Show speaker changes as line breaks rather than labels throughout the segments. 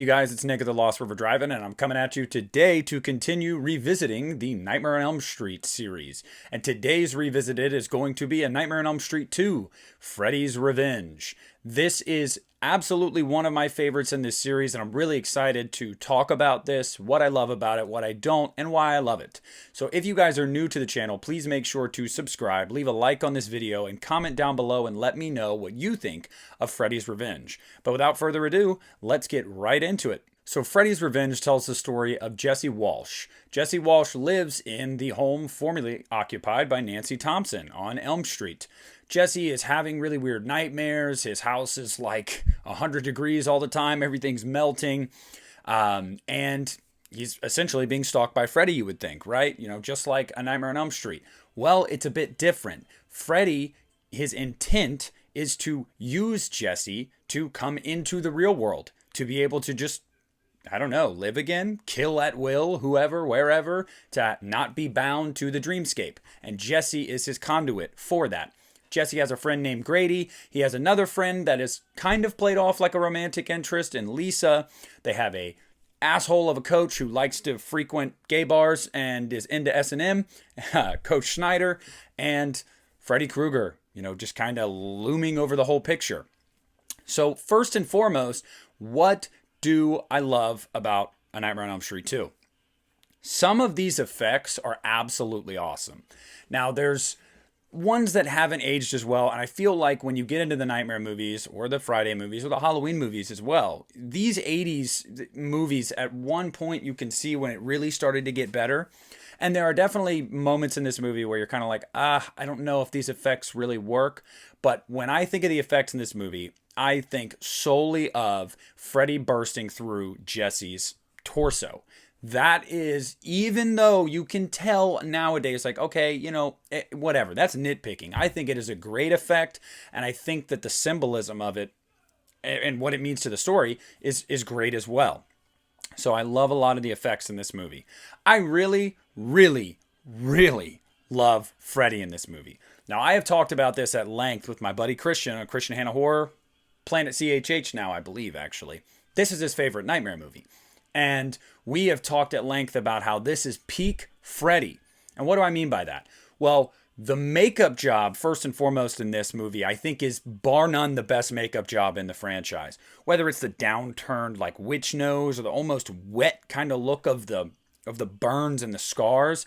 You guys, it's Nick at the Lost River Drive-In, and I'm coming at you today to continue revisiting the Nightmare on Elm Street series. And today's revisited is going to be a Nightmare on Elm Street 2, Freddy's Revenge. This is absolutely one of my favorites in this series, and I'm really excited to talk about this, what I love about it, what I don't, and why I love it. So if you guys are new to the channel, please make sure to subscribe, leave a like on this video, and comment down below and let me know what you think of Freddy's Revenge. But without further ado, let's get right into it. So Freddy's Revenge tells the story of Jesse Walsh. Jesse Walsh lives in the home formerly occupied by Nancy Thompson on Elm Street. Jesse is having really weird nightmares. His house is like 100 degrees all the time. Everything's melting. And he's essentially being stalked by Freddy, you would think, right? You know, just like a Nightmare on Elm Street. Well, it's a bit different. Freddy, his intent is to use Jesse to come into the real world, to be able to just, I don't know, live again, kill at will, whoever, wherever, to not be bound to the dreamscape. And Jesse is his conduit for that. Jesse has a friend named Grady. He has another friend that is kind of played off like a romantic interest in Lisa. They have a asshole of a coach who likes to frequent gay bars and is into S&M, Coach Schneider, and Freddy Krueger, you know, just kind of looming over the whole picture. So first and foremost, what do I love about A Nightmare on Elm Street 2? Some of these effects are absolutely awesome. Now, there's ones that haven't aged as well, and I feel like when you get into the Nightmare movies or the Friday movies or the Halloween movies as well, these 80s movies, at one point you can see when it really started to get better. And there are definitely moments in this movie where you're kind of like, I don't know if these effects really work. But when I think of the effects in this movie, I think solely of Freddy bursting through Jesse's torso. That is, even though you can tell nowadays, like, okay, you know, whatever, that's nitpicking. I think it is a great effect, and I think that the symbolism of it and what it means to the story is great as well. So I love a lot of the effects in this movie. I really, really, really love Freddy in this movie. Now, I have talked about this at length with my buddy Christian on Christian Hannah Horror, Planet CHH now, I believe, actually. This is his favorite Nightmare movie. And we have talked at length about how this is peak Freddy. And what do I mean by that? Well, the makeup job, first and foremost in this movie, I think is bar none the best makeup job in the franchise. Whether it's the downturned like witch nose or the almost wet kind of look of the burns and the scars.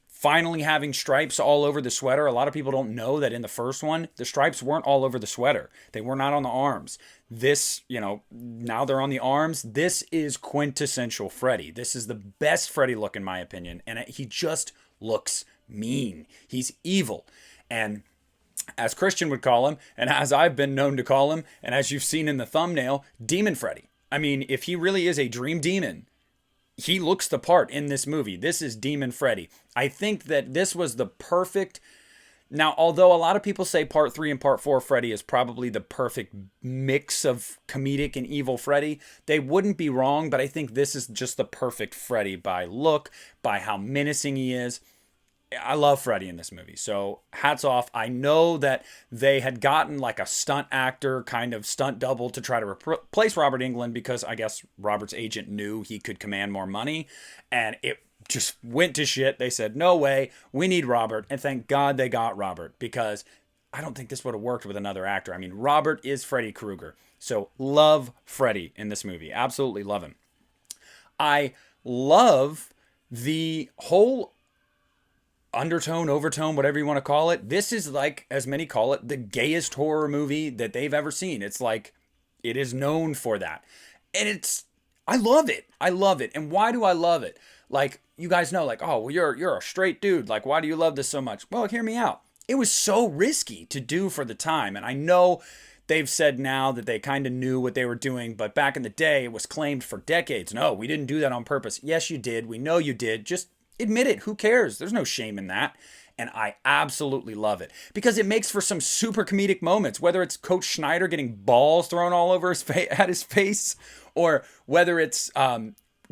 Finally having stripes all over the sweater. A lot of people don't know that in the first one, the stripes weren't all over the sweater. They were not on the arms. This, you know, now they're on the arms. This is quintessential Freddy. This is the best Freddy look in my opinion. And he just looks mean. He's evil. And as Christian would call him, and as I've been known to call him, and as you've seen in the thumbnail, Demon Freddy. I mean, if he really is a dream demon, he looks the part in this movie. This is Demon Freddy. I think that this was the perfect... Now, although a lot of people say Part 3 and Part 4 Freddy is probably the perfect mix of comedic and evil Freddy, they wouldn't be wrong, but I think this is just the perfect Freddy by look, by how menacing he is. I love Freddy in this movie, so hats off. I know that they had gotten like a stunt actor, kind of stunt double to try to replace Robert Englund because I guess Robert's agent knew he could command more money, and it just went to shit. They said, no way, we need Robert, and thank God they got Robert because I don't think this would have worked with another actor. I mean, Robert is Freddy Krueger, so love Freddy in this movie. Absolutely love him. I love the whole undertone, overtone, whatever you want to call it. This is like, as many call it, the gayest horror movie that they've ever seen. It's like, it is known for that. And I love it. I love it. And why do I love it? Like, you guys know, like, oh, well, you're a straight dude. Like, why do you love this so much? Well, hear me out. It was so risky to do for the time. And I know they've said now that they kind of knew what they were doing, but back in the day, it was claimed for decades. No, we didn't do that on purpose. Yes, you did. We know you did. Just admit it. Who cares? There's no shame in that. And I absolutely love it because it makes for some super comedic moments, whether it's Coach Schneider getting balls thrown all over at his face, or whether it's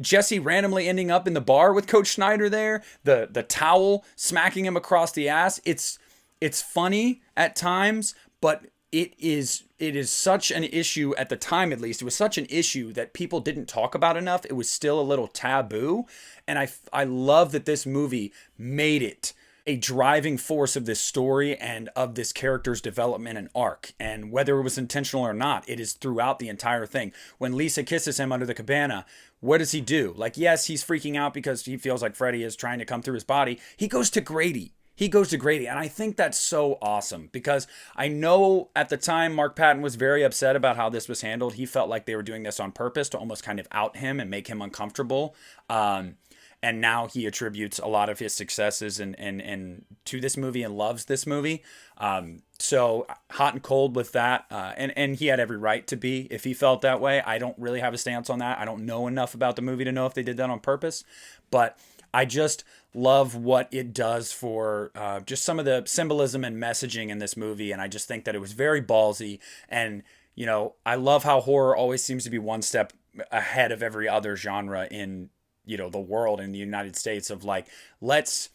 Jesse randomly ending up in the bar with Coach Schneider there, the towel smacking him across the ass. It's funny at times, but it is such an issue at the time, at least it was such an issue that people didn't talk about enough. It was still a little taboo, and I love that this movie made it a driving force of this story and of this character's development and arc. And whether it was intentional or not, it is throughout the entire thing. When Lisa kisses him under the cabana, what does he do? Like, yes, he's freaking out because he feels like Freddy is trying to come through his body. He goes to Grady. And I think that's so awesome because I know at the time Mark Patton was very upset about how this was handled. He felt like they were doing this on purpose to almost kind of out him and make him uncomfortable. And now he attributes a lot of his successes and to this movie and loves this movie. So hot and cold with that. And he had every right to be if he felt that way. I don't really have a stance on that. I don't know enough about the movie to know if they did that on purpose. But I just love what it does for just some of the symbolism and messaging in this movie. And I just think that it was very ballsy. And, you know, I love how horror always seems to be one step ahead of every other genre in, you know, the world, in the United States, of like, let's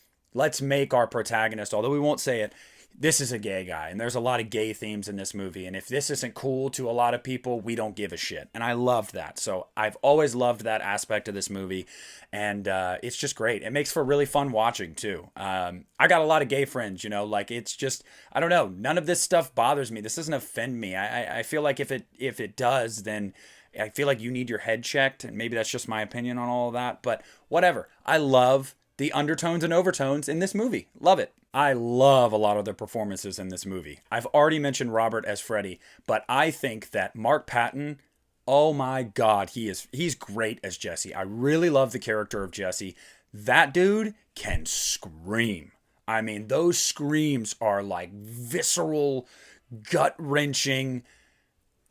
make our protagonist, although we won't say it, this is a gay guy, and there's a lot of gay themes in this movie, and if this isn't cool to a lot of people, we don't give a shit. And I loved that. So I've always loved that aspect of this movie, and it's just great. It makes for really fun watching too. I got a lot of gay friends, you know, like, it's just, I don't know, none of this stuff bothers me. This doesn't offend me. I feel like if it does, then I feel like you need your head checked, and maybe that's just my opinion on all of that, but whatever. I love the undertones and overtones in this movie. Love it. I love a lot of the performances in this movie. I've already mentioned Robert as Freddy, but I think that Mark Patton, oh my God, he's great as Jesse. I really love the character of Jesse. That dude can scream. I mean, those screams are like visceral, gut-wrenching,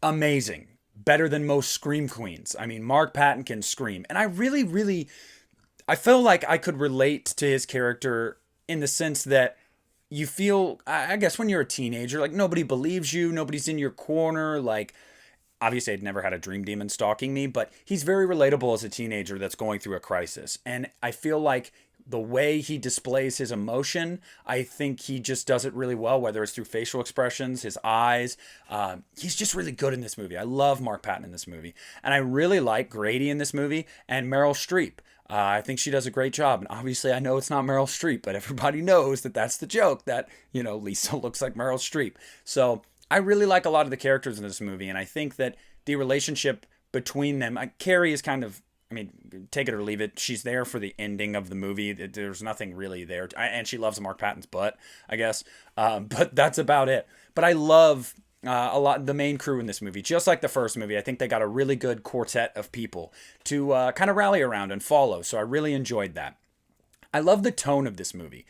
amazing. Better than most scream queens. I mean, Mark Patton can scream. And I really, I feel like I could relate to his character in the sense that you feel, I guess when you're a teenager, like nobody believes you, nobody's in your corner. Like, obviously I'd never had a dream demon stalking me, but he's very relatable as a teenager that's going through a crisis. And I feel like the way he displays his emotion, I think he just does it really well, whether it's through facial expressions, his eyes. He's just really good in this movie. I love Mark Patton in this movie. And I really like Grady in this movie and Meryl Streep. I think she does a great job. And obviously I know it's not Meryl Streep, but everybody knows that that's the joke, that, you know, Lisa looks like Meryl Streep. So I really like a lot of the characters in this movie. And I think that the relationship between them, Carrie is kind of, I mean, take it or leave it. She's there for the ending of the movie. There's nothing really there. And she loves Mark Patton's butt, I guess. But that's about it. But I love a lot the main crew in this movie. Just like the first movie, I think they got a really good quartet of people to kind of rally around and follow. So I really enjoyed that. I love the tone of this movie.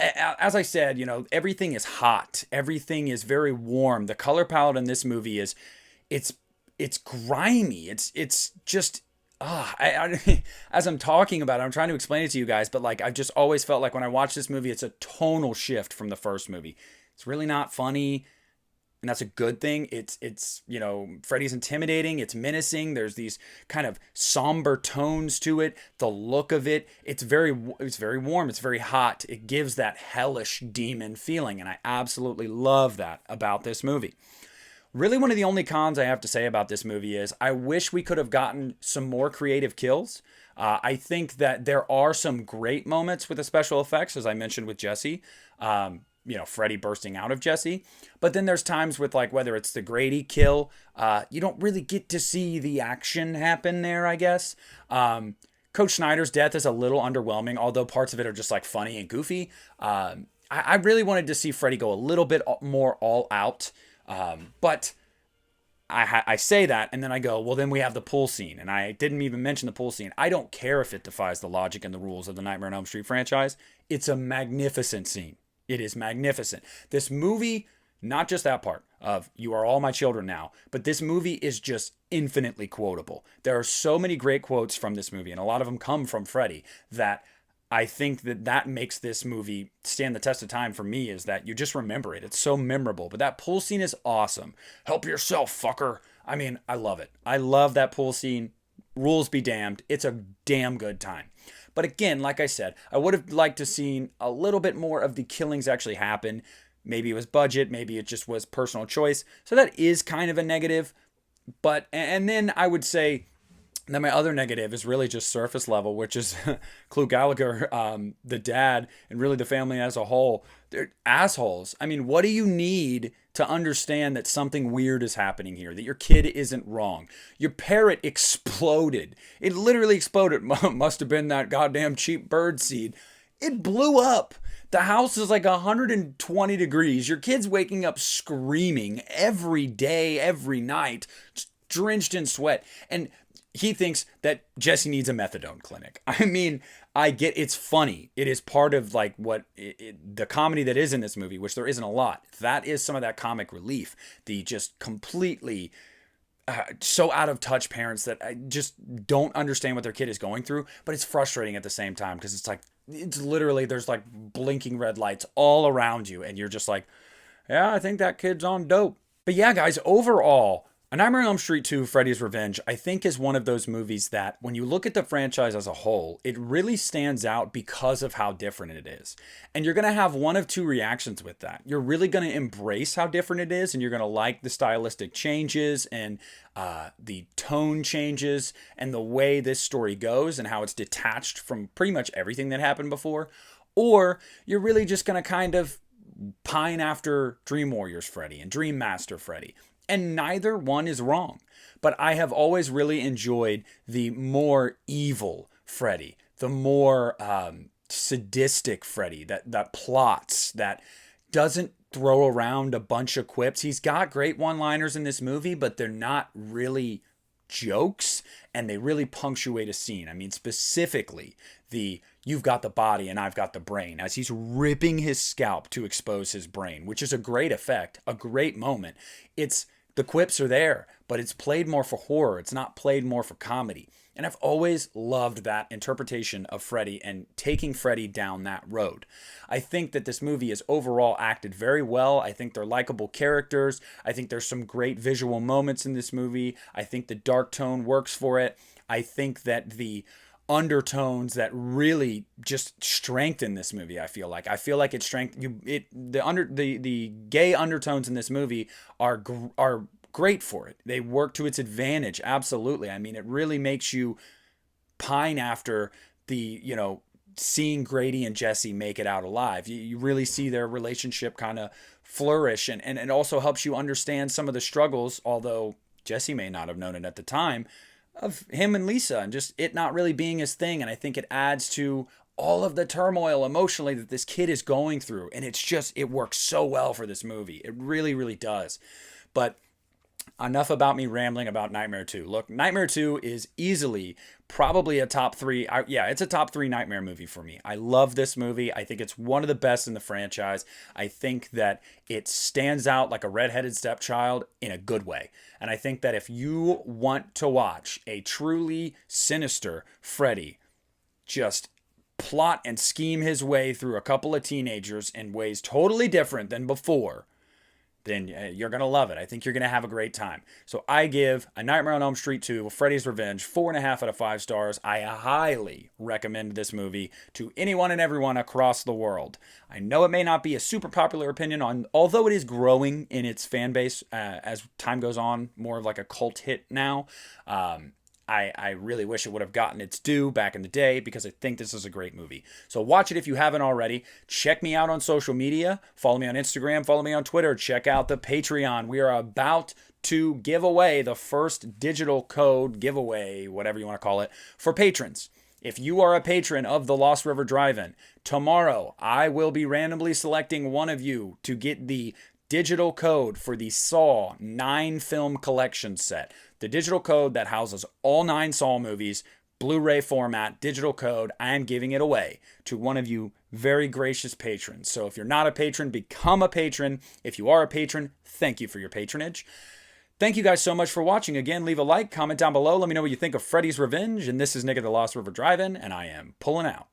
As I said, you know, everything is hot. Everything is very warm. The color palette in this movie is, it's grimy. It's just, as I'm talking about it, I'm trying to explain it to you guys, but like, I've just always felt like when I watch this movie, it's a tonal shift from the first movie. It's really not funny, and that's a good thing. It's you know, Freddy's intimidating, it's menacing, there's these kind of somber tones to it, the look of it, it's very warm, it's very hot. It gives that hellish demon feeling, and I absolutely love that about this movie. Really, one of the only cons I have to say about this movie is I wish we could have gotten some more creative kills. I think that there are some great moments with the special effects, as I mentioned with Jesse. You know, Freddy bursting out of Jesse. But then there's times with, like, whether it's the Grady kill, you don't really get to see the action happen there, I guess. Coach Snyder's death is a little underwhelming, although parts of it are just, like, funny and goofy. I really wanted to see Freddy go a little bit more all out. But I say that, and then I go, well, then we have the pool scene. And I didn't even mention the pool scene. I don't care if it defies the logic and the rules of the Nightmare on Elm Street franchise. It's a magnificent scene. It is magnificent. This movie, not just that part of "You Are All My Children Now," but this movie is just infinitely quotable. There are so many great quotes from this movie, and a lot of them come from Freddy, that I think that makes this movie stand the test of time for me, is that you just remember it. It's so memorable. But that pool scene is awesome. Help yourself, fucker. I mean, I love it. I love that pool scene. Rules be damned. It's a damn good time. But again, like I said, I would have liked to seen a little bit more of the killings actually happen. Maybe it was budget, maybe it just was personal choice. So that is kind of a negative. But, and then I would say then my other negative is really just surface level, which is Clue Gallagher, the dad, and really the family as a whole. They're assholes. I mean, what do you need to understand that something weird is happening here, that your kid isn't wrong? Your parrot exploded. It literally exploded. Must have been that goddamn cheap bird seed. It blew up. The house is like 120 degrees. Your kid's waking up screaming every day, every night, drenched in sweat. And he thinks that Jesse needs a methadone clinic. I mean, I get it's funny. It is part of like the comedy that is in this movie, which there isn't a lot. That is some of that comic relief. The just completely so out of touch parents that just don't understand what their kid is going through. But it's frustrating at the same time because it's like, it's literally, there's like blinking red lights all around you. And you're just like, yeah, I think that kid's on dope. But yeah, guys, overall, A Nightmare on Elm Street 2, Freddy's Revenge, I think is one of those movies that when you look at the franchise as a whole, it really stands out because of how different it is. And you're going to have one of two reactions with that. You're really going to embrace how different it is, and you're going to like the stylistic changes and the tone changes and the way this story goes and how it's detached from pretty much everything that happened before. Or you're really just going to kind of pine after Dream Warriors Freddy and Dream Master Freddy. And neither one is wrong. But I have always really enjoyed the more evil Freddy, the more sadistic Freddy that plots, that doesn't throw around a bunch of quips. He's got great one-liners in this movie, but they're not really jokes, and they really punctuate a scene. I mean, specifically the "you've got the body and I've got the brain" as he's ripping his scalp to expose his brain, which is a great effect, a great moment. The quips are there, but it's played more for horror. It's not played more for comedy. And I've always loved that interpretation of Freddy and taking Freddy down that road. I think that this movie is overall acted very well. I think they're likable characters. I think there's some great visual moments in this movie. I think the dark tone works for it. I think that the undertones that really just strengthen this movie. I feel like the gay undertones in this movie are great for it. They work to its advantage. Absolutely. I mean, it really makes you pine after seeing Grady and Jesse make it out alive. You really see their relationship kind of flourish, and it also helps you understand some of the struggles, although Jesse may not have known it at the time, of him and Lisa and just it not really being his thing. And I think it adds to all of the turmoil emotionally that this kid is going through. And it works so well for this movie. It really, really does. But enough about me rambling about Nightmare 2. Look, Nightmare 2 is easily probably a top 3. It's a top 3 Nightmare movie for me. I love this movie. I think it's one of the best in the franchise. I think that it stands out like a redheaded stepchild in a good way. And I think that if you want to watch a truly sinister Freddy just plot and scheme his way through a couple of teenagers in ways totally different than before, then you're going to love it. I think you're going to have a great time. So I give A Nightmare on Elm Street 2, Freddy's Revenge, 4.5 out of 5 stars. I highly recommend this movie to anyone and everyone across the world. I know it may not be a super popular opinion, although it is growing in its fan base as time goes on, more of like a cult hit now. I really wish it would have gotten its due back in the day because I think this is a great movie. So watch it if you haven't already. Check me out on social media. Follow me on Instagram. Follow me on Twitter. Check out the Patreon. We are about to give away the first digital code giveaway, whatever you want to call it, for patrons. If you are a patron of the Lost River Drive-In, tomorrow I will be randomly selecting one of you to get the digital code for the Saw 9 film collection set. The digital code that houses all 9 Saw movies, Blu-ray format, digital code. I am giving it away to one of you very gracious patrons. So if you're not a patron, become a patron. If you are a patron, thank you for your patronage. Thank you guys so much for watching. Again, leave a like, comment down below. Let me know what you think of Freddy's Revenge. And this is Nick at the Lost River Drive-In, and I am pulling out.